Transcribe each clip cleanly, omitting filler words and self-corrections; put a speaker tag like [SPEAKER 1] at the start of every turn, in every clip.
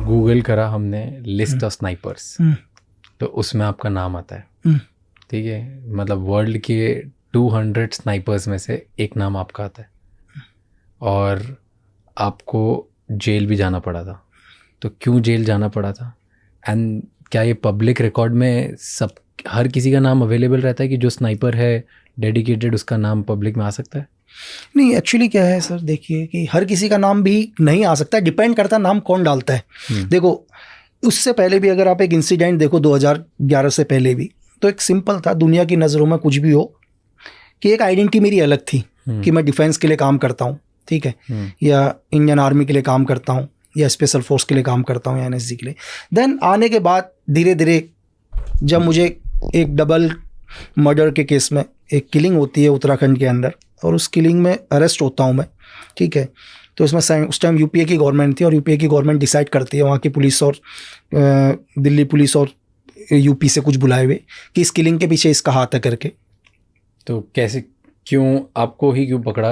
[SPEAKER 1] Google करा हमने list of snipers, तो उसमें आपका नाम आता है, ठीक है, मतलब वर्ल्ड के 200 स्नाइपर्स में से एक नाम आपका आता है, और आपको जेल भी जाना पड़ा था। तो क्यों जेल जाना पड़ा था, एंड क्या ये पब्लिक रिकॉर्ड में सब हर किसी का नाम अवेलेबल रहता है कि जो स्नाइपर है डेडिकेटेड, उसका नाम पब्लिक में आ सकता है?
[SPEAKER 2] नहीं, एक्चुअली क्या है सर, देखिए कि हर किसी का नाम भी नहीं आ सकता है, डिपेंड करता है नाम कौन डालता है। देखो, उससे पहले भी अगर आप एक इंसिडेंट देखो 2011 से पहले भी, तो एक सिंपल था, दुनिया की नज़रों में कुछ भी हो, कि एक आइडेंटिटी मेरी अलग थी कि मैं डिफेंस के लिए काम करता हूँ, ठीक है, या इंडियन आर्मी के लिए काम करता हूँ, या स्पेशल फोर्स के लिए काम करता हूँ, या एनएसजी के लिए। देन आने के बाद धीरे धीरे जब मुझे एक डबल मर्डर के केस में एक किलिंग होती है उत्तराखंड के अंदर, और उस किलिंग में अरेस्ट होता हूँ मैं, ठीक है, तो इसमें उस टाइम यूपीए की गवर्नमेंट थी, और यूपीए की गवर्नमेंट डिसाइड करती है, वहाँ की पुलिस और दिल्ली पुलिस और यूपी से कुछ बुलाए हुए, कि इस किलिंग के पीछे इसका हाथ है करके।
[SPEAKER 1] तो कैसे, क्यों आपको ही क्यों पकड़ा,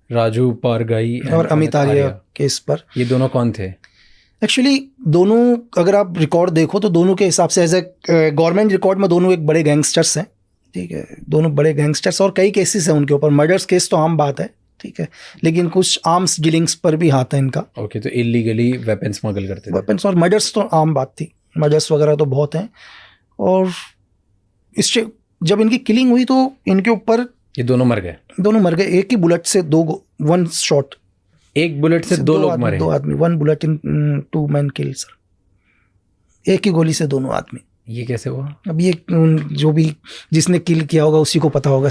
[SPEAKER 1] राजू पारगाई
[SPEAKER 2] और अमित आर्या केस पर?
[SPEAKER 1] ये दोनों कौन थे?
[SPEAKER 2] एक्चुअली दोनों, अगर आप रिकॉर्ड देखो तो दोनों के हिसाब से एज ए गवर्नमेंट रिकॉर्ड में दोनों एक बड़े गैंगस्टर्स हैं, ठीक है, दोनों बड़े गैंगस्टर्स, और कई केसेस हैं उनके ऊपर। मर्डर्स केस तो आम बात है, ठीक है, लेकिन कुछ आर्म्स डीलिंग्स पर भी हाथ है इनका।
[SPEAKER 1] ओके, तो इलीगली वेपन स्मगल करते थे?
[SPEAKER 2] वेपन्स और मर्डर्स तो आम बात थी, मर्डर्स वगैरह तो बहुत हैं। और इससे जब इनकी किलिंग हुई तो इनके ऊपर
[SPEAKER 1] ये दोनों मर गए?
[SPEAKER 2] दोनों मर गए, एक ही बुलेट से वन शॉट,
[SPEAKER 1] एक बुलेट से दो लोग मरे?
[SPEAKER 2] 2 आदमी, 1 bullet in 2 man kill sir, एक ही गोली से दोनों आदमी।
[SPEAKER 1] ये कैसे हुआ?
[SPEAKER 2] अब ये जो भी जिसने किल किया होगा उसी को पता होगा।